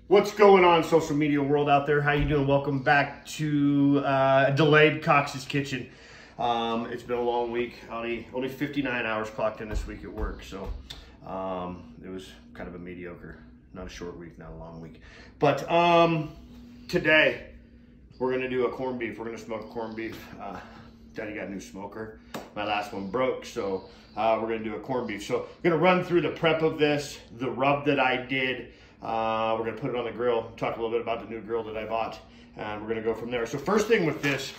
What's going on, social media world out there? How you doing? Welcome back to Delayed Cox's Kitchen. It's been a long week. Only 59 hours clocked in this week at work, so it was kind of a mediocre, not a short week, not a long week. But today we're gonna do a corned beef. We're gonna smoke corned beef. Daddy got a new smoker. My last one broke, so we're gonna do a corned beef. So I'm gonna run through the prep of this, the rub that I did. We're gonna put it on the grill, talk a little bit about the new grill that I bought, and we're gonna go from there. So first thing with this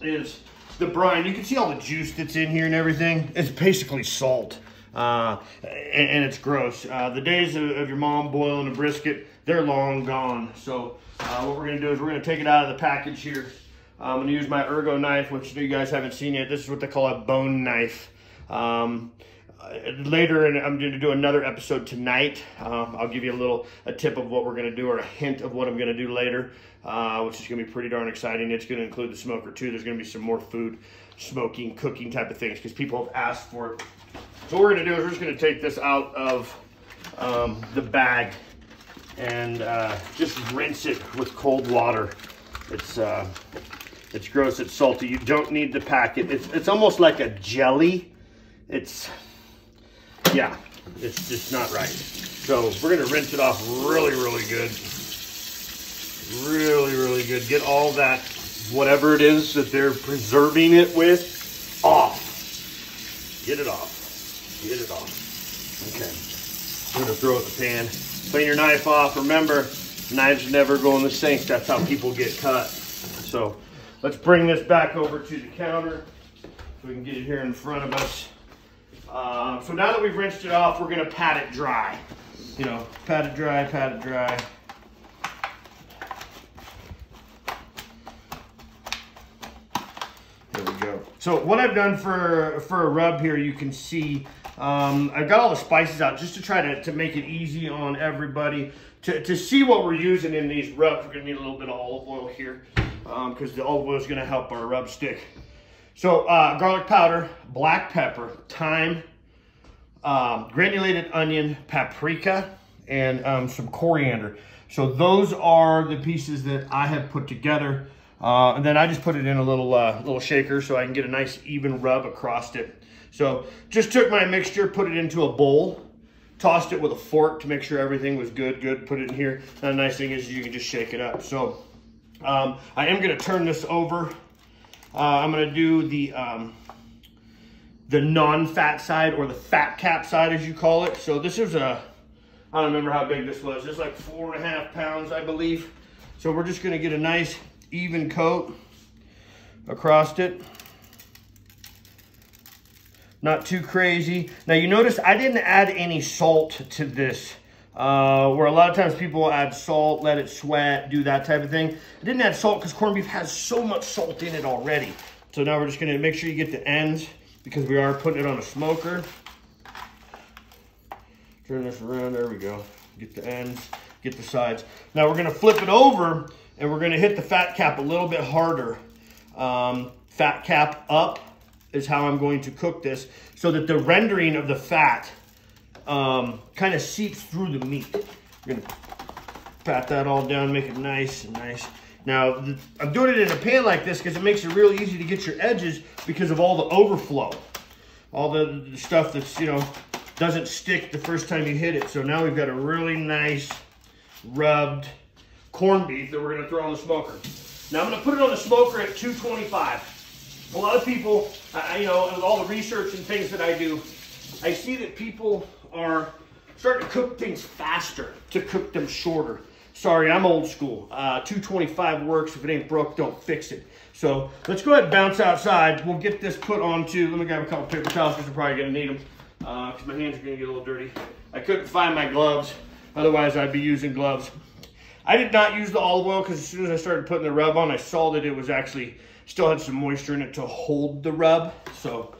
is the brine. You can see all the juice that's in here and everything. It's basically salt, and it's gross. The days of your mom boiling a brisket, they're long gone. So what we're gonna do is we're gonna take it out of the package here. I'm gonna use my ergo knife, which you guys haven't seen yet. This is what they call a bone knife. Later, and I'm going to do another episode tonight. I'll give you a tip of what we're going to do, or a hint of what I'm going to do later, which is going to be pretty darn exciting. It's going to include the smoker too. There's going to be some more food, smoking, cooking type of things because people have asked for it. So what we're going to do is we're just going to take this out of the bag and just rinse it with cold water. It's gross. It's salty. You don't need to pack it. It's almost like a jelly. Yeah, it's just not right. So we're gonna rinse it off really good. Really good. Get all that, whatever it is that they're preserving it with, off. Get it off. Get it off. Okay. I'm gonna throw it in the pan. Clean your knife off. Remember, knives never go in the sink. That's how people get cut. So let's bring this back over to the counter so we can get it here in front of us. So now that we've rinsed it off, we're gonna pat it dry. You know, pat it dry, pat it dry. There we go. So what I've done for a rub here, you can see, I've got all the spices out just to try to make it easy on everybody. To see what we're using in these rubs, we're gonna need a little bit of olive oil here because the olive oil is gonna help our rub stick. So garlic powder, black pepper, thyme, granulated onion, paprika, and some coriander. So those are the pieces that I have put together. And then I just put it in a little shaker so I can get a nice even rub across it. So just took my mixture, put it into a bowl, tossed it with a fork to make sure everything was good, put it in here. And the nice thing is you can just shake it up. So I am gonna turn this over. I'm gonna do the non-fat side, or the fat cap side as you call it. So this is I don't remember how big this was. It's like 4.5 pounds, I believe. So we're just gonna get a nice even coat across it. Not too crazy. Now you notice I didn't add any salt to this. Where a lot of times people add salt, let it sweat, do that type of thing. I didn't add salt because corned beef has so much salt in it already. So now we're just gonna make sure you get the ends because we are putting it on a smoker. Turn this around, there we go. Get the ends, get the sides. Now we're gonna flip it over and we're gonna hit the fat cap a little bit harder. Fat cap up is how I'm going to cook this so that the rendering of the fat kind of seeps through the meat. We're gonna pat that all down, make it nice and nice. Now, I'm doing it in a pan like this because it makes it real easy to get your edges because of all the overflow. All the stuff that's, you know, doesn't stick the first time you hit it. So now we've got a really nice rubbed corned beef that we're gonna throw on the smoker. Now I'm gonna put it on the smoker at 225. A lot of people, you know, with all the research and things that I do, I see that people are starting to cook things faster to cook them shorter. Sorry, I'm old school. 225 works. If it ain't broke, don't fix it. So let's go ahead and bounce outside. We'll get this put onto, let me grab a couple paper towels because we're probably gonna need them because my hands are gonna get a little dirty. I couldn't find my gloves. Otherwise, I'd be using gloves. I did not use the olive oil because as soon as I started putting the rub on, I saw that it was actually, still had some moisture in it to hold the rub. So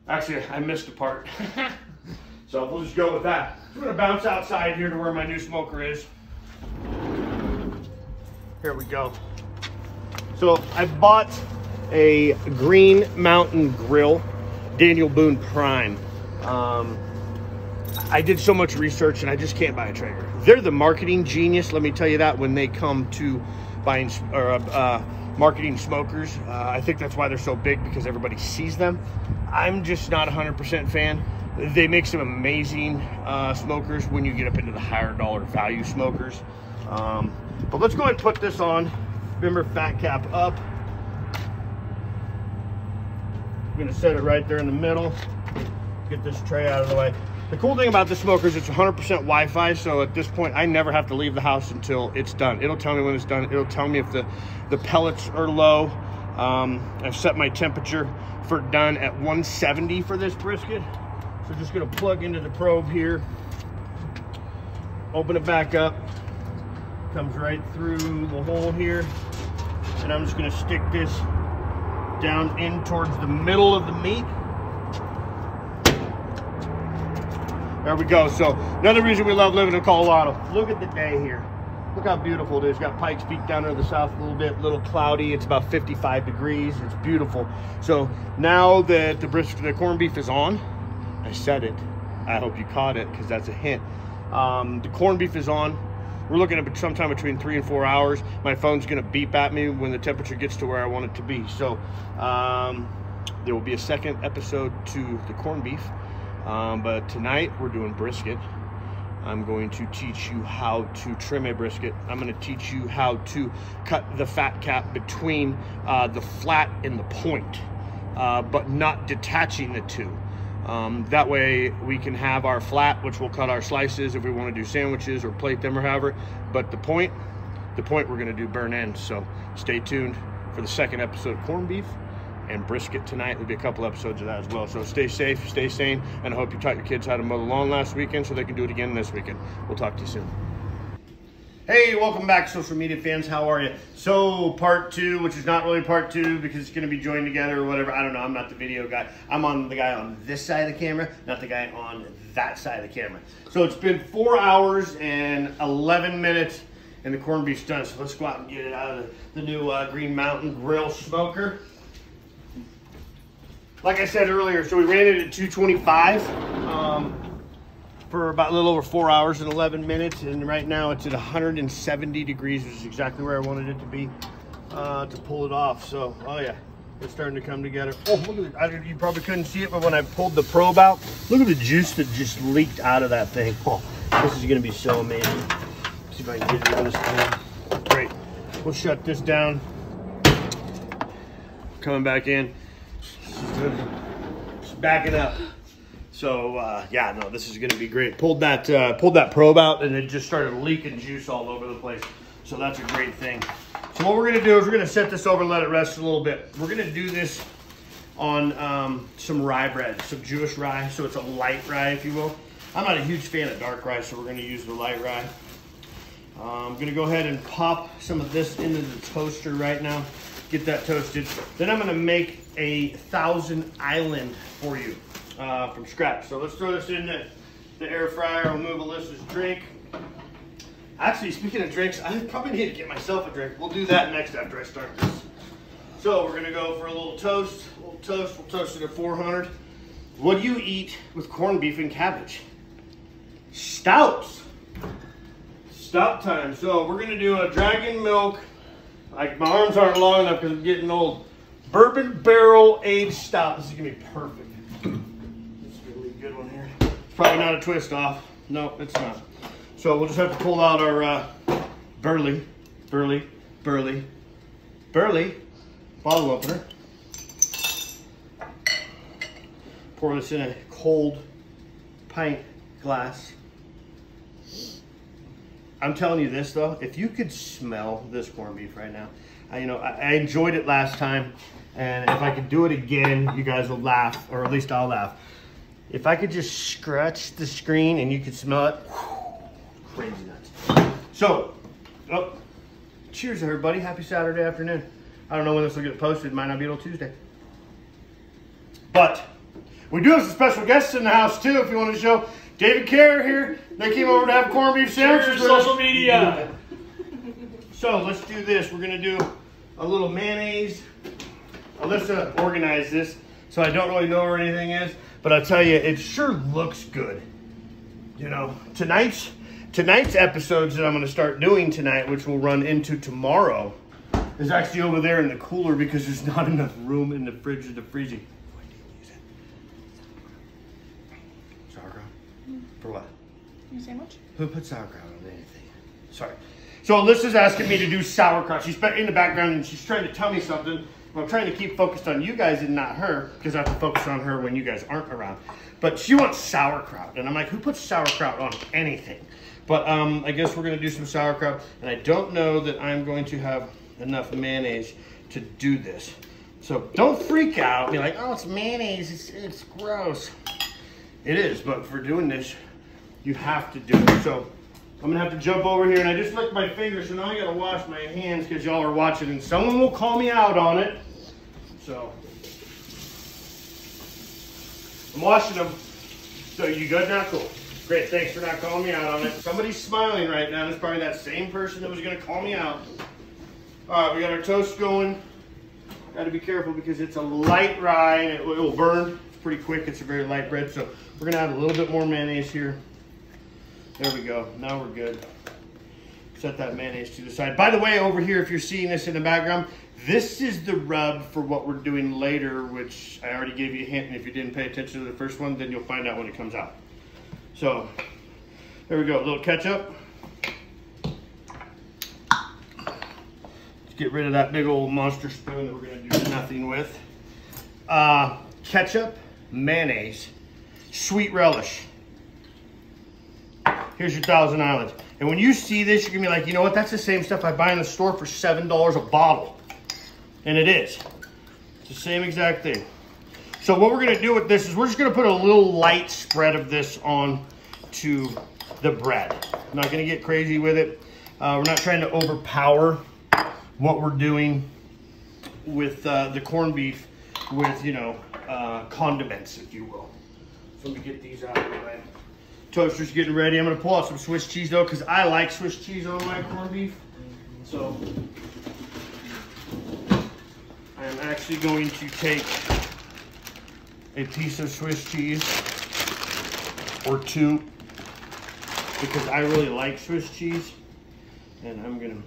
actually, I missed a part. So we'll just go with that. I'm gonna bounce outside here to where my new smoker is. Here we go. So I bought a Green Mountain Grill, Daniel Boone Prime. I did so much research and I just can't buy a Traeger. They're the marketing genius, let me tell you that, when they come to buying or marketing smokers. I think that's why they're so big, because everybody sees them. I'm just not 100% fan. They make some amazing smokers when you get up into the higher dollar value smokers. But let's go ahead and put this on. Remember, fat cap up. I'm gonna set it right there in the middle. Get this tray out of the way. The cool thing about the smoker is it's 100% Wi-Fi, so at this point I never have to leave the house until it's done. It'll tell me when it's done. It'll tell me if the pellets are low. I've set my temperature for done at 170 for this brisket. So just gonna plug into the probe here, open it back up, comes right through the hole here, and I'm just gonna stick this down in towards the middle of the meat. There we go. So another reason we love living in Colorado. Look at the day here. Look how beautiful it is. Got Pikes Peak down there to the south a little bit, a little cloudy. It's about 55 degrees. It's beautiful. So now that the corned beef is on, I said it. I hope you caught it, because that's a hint. The corned beef is on. We're looking at sometime between 3 and 4 hours. My phone's gonna beep at me when the temperature gets to where I want it to be. So there will be a second episode to the corned beef. But tonight we're doing brisket. I'm going to teach you how to trim a brisket. I'm going to teach you how to cut the fat cap between the flat and the point, but not detaching the two. That way we can have our flat, which we'll cut our slices if we want to do sandwiches or plate them or however. But the point we're going to do burn ends. So stay tuned for the second episode of corned beef and brisket tonight. There'll be a couple episodes of that as well. So stay safe, stay sane, and I hope you taught your kids how to mow the lawn last weekend so they can do it again this weekend. We'll talk to you soon. Hey, welcome back, social media fans. How are you? So part 2, which is not really part 2 because it's going to be joined together or whatever. I don't know. I'm not the video guy. I'm on the guy on this side of the camera, not the guy on that side of the camera. So it's been 4 hours and 11 minutes and the corned beef's done. So let's go out and get it out of the new Green Mountain Grill smoker. Like I said earlier, so we ran it at 225 for about a little over 4 hours and 11 minutes. And right now it's at 170 degrees, which is exactly where I wanted it to be to pull it off. So, oh yeah, it's starting to come together. Oh, look at it. You probably couldn't see it, but when I pulled the probe out, look at the juice that just leaked out of that thing. Oh, this is gonna be so amazing. Let's see if I can get it in this thing. Great. We'll shut this down. Coming back in. Just backing up. So yeah, no, this is gonna be great. Pulled that probe out and it just started leaking juice all over the place. So that's a great thing. So what we're gonna do is we're gonna set this over and let it rest a little bit. We're gonna do this on some rye bread, some Jewish rye, so it's a light rye, if you will. I'm not a huge fan of dark rye, so we're gonna use the light rye. I'm gonna go ahead and pop some of this into the toaster right now. Get that toasted. Then I'm gonna make a Thousand Island for you from scratch. So let's throw this in the air fryer. I'll move Alyssa's drink. Actually, speaking of drinks, I probably need to get myself a drink. We'll do that next after I start this. So we're gonna go for a little toast. We'll toast it at 400. What do you eat with corned beef and cabbage? Stouts. Stout time. So we're gonna do a dragon milk. Like, my arms aren't long enough because I'm getting old. Bourbon barrel aged stout. This is gonna be perfect. This is gonna be a good one here. It's probably not a twist off. No, it's not. So we'll just have to pull out our Burley bottle opener. Pour this in a cold pint glass. I'm telling you this though, if you could smell this corned beef right now, I enjoyed it last time, and if I could do it again, you guys will laugh, or at least I'll laugh. If I could just scratch the screen and you could smell it, whew, crazy nuts. So, cheers everybody, happy Saturday afternoon. I don't know when this will get posted, it might not be till Tuesday. But, we do have some special guests in the house too, if you want to show. David Kerr here. They came over to have corned beef sandwiches with social media. So let's do this. We're gonna do a little mayonnaise. Alyssa organized this, so I don't really know where anything is, but I'll tell you, it sure looks good. you know, tonight's episodes that I'm going to start doing tonight, which will run into tomorrow, is actually over there in the cooler because there's not enough room in the fridge or the freezing. What do you use it? Sauerkraut? For what? Your sandwich? Who put sauerkraut on anything? Sorry. So Alyssa's asking me to do sauerkraut. She's in the background and she's trying to tell me something. I'm trying to keep focused on you guys and not her, because I have to focus on her when you guys aren't around. But she wants sauerkraut, and I'm like, who puts sauerkraut on anything? But I guess we're gonna do some sauerkraut, and I don't know that I'm going to have enough mayonnaise to do this. So don't freak out, be like, oh, it's mayonnaise, it's gross. It is, but for doing this, you have to do it. So I'm gonna have to jump over here, and I just licked my fingers, so now I gotta wash my hands because y'all are watching, and someone will call me out on it. So I'm washing them. So you good now? Cool. Great, thanks for not calling me out on it. Somebody's smiling right now. It's probably that same person that was gonna call me out. All right, we got our toast going. Got to be careful because it's a light rye and it will burn. It's pretty quick. It's a very light bread. So we're gonna add a little bit more mayonnaise here. There we go. Now we're good. Set that mayonnaise to the side. By the way, over here, if you're seeing this in the background, this is the rub for what we're doing later, which I already gave you a hint. And if you didn't pay attention to the first one, then you'll find out when it comes out. So there we go. A little ketchup. Let's get rid of that big old monster spoon that we're going to do nothing with. Ketchup, mayonnaise, sweet relish. Here's your Thousand Islands. And when you see this, you're gonna be like, you know what? That's the same stuff I buy in the store for $7 a bottle. And it is. It's the same exact thing. So what we're gonna do with this is we're just gonna put a little light spread of this on to the bread. I'm not gonna get crazy with it. We're not trying to overpower what we're doing with the corned beef with, you know, condiments, if you will. So let me get these out of the way. Toaster's getting ready. I'm gonna pull out some Swiss cheese though, because I like Swiss cheese on my corned beef. So I'm actually going to take a piece of Swiss cheese or two, because I really like Swiss cheese, and I'm gonna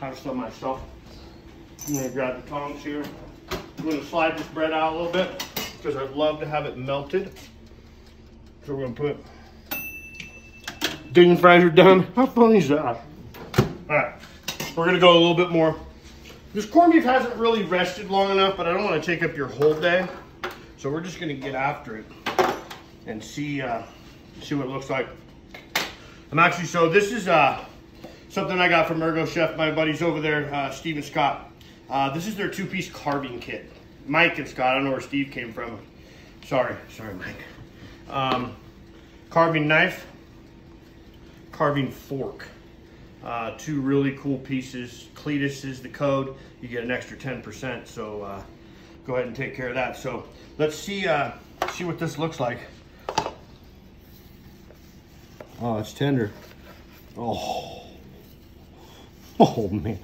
have some myself. I'm gonna grab the tongs here. I'm gonna slide this bread out a little bit because I'd love to have it melted. So we're gonna put ding fries are done. How funny is that? All right, we're gonna go a little bit more. This corned beef hasn't really rested long enough, but I don't want to take up your whole day. So we're just gonna get after it and see what it looks like. So this is something I got from Ergo Chef. My buddies over there, Steve and Scott. This is their 2-piece carving kit. Mike and Scott, I don't know where Steve came from. Sorry, Mike. Carving knife, carving fork. 2 really cool pieces. Cletus is the code. You get an extra 10%, so go ahead and take care of that. So let's see what this looks like. Oh, it's tender. Oh man.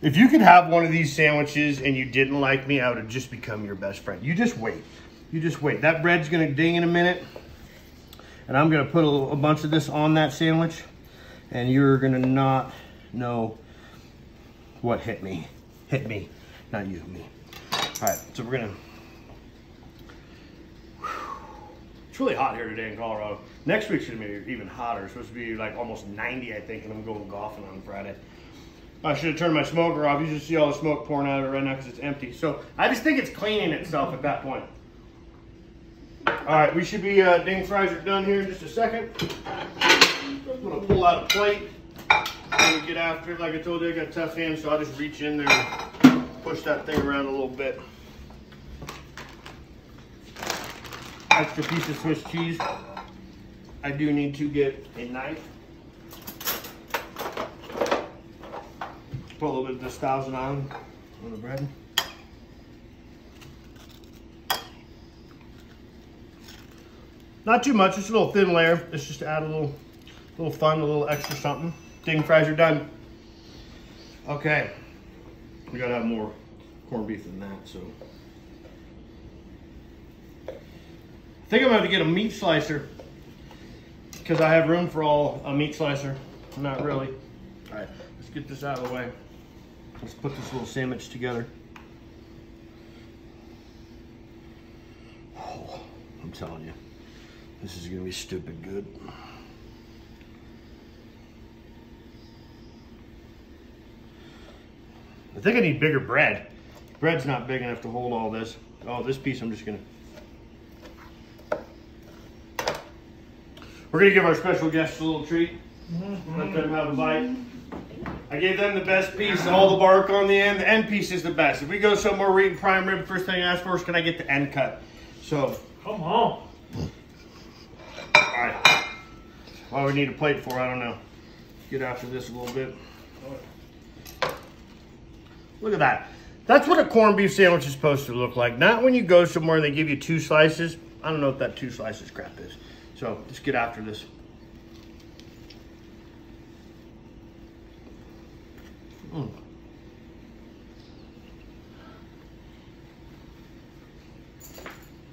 If you could have one of these sandwiches and you didn't like me, I would have just become your best friend. You just wait. You just wait. That bread's gonna ding in a minute, and I'm gonna put a bunch of this on that sandwich, and you're gonna not know what hit me. Hit me, not you, me. All right, so we're gonna, it's really hot here today in Colorado. Next week's gonna be even hotter. It's supposed to be like almost 90, I think, and I'm going golfing on Friday. I should have turned my smoker off. You just see all the smoke pouring out of it right now because it's empty. So I just think it's cleaning itself at that point. All right, we should be, ding fries are done here in just a second. I'm gonna pull out a plate and get after it. Like I told you, I got tough hands, so I'll just reach in there and push that thing around a little bit. Extra piece of Swiss cheese. I do need to get a knife. Put a little bit of this Thousand Island on the bread. Not too much, just a little thin layer. It's just to add a little fun, a little extra something. Ding fries are done. Okay, we gotta have more corned beef than that, so. I think I'm gonna have to get a meat slicer because I have room for all a meat slicer. Not really. All right, let's get this out of the way. Let's put this little sandwich together. Oh, I'm telling you, this is gonna be stupid good. I think I need bigger bread. Bread's not big enough to hold all this. Oh, this piece I'm just gonna. We're gonna give our special guests a little treat. Let them have a bite. I gave them the best piece, all the bark on the end. The end piece is the best. If we go somewhere we're eating prime rib, first thing I ask for is, can I get the end cut? So, come on. All right. Why we need a plate for, I don't know. Get after this a little bit. Look at that. That's what a corned beef sandwich is supposed to look like. Not when you go somewhere and they give you 2 slices. I don't know what that 2 slices crap is. So let's get after this.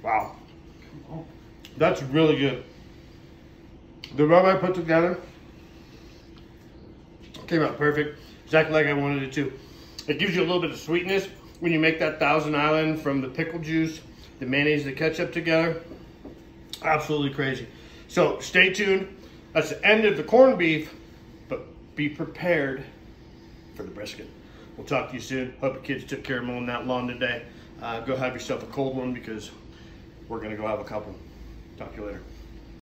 Wow. That's really good. The rub I put together came out perfect. Exactly like I wanted it to. It gives you a little bit of sweetness when you make that Thousand Island from the pickle juice, the mayonnaise, the ketchup together. Absolutely crazy. So stay tuned. That's the end of the corned beef, but be prepared for the brisket. We'll talk to you soon. Hope your kids took care of mowing that lawn today. Go have yourself a cold one because we're gonna go have a couple. Talk to you later.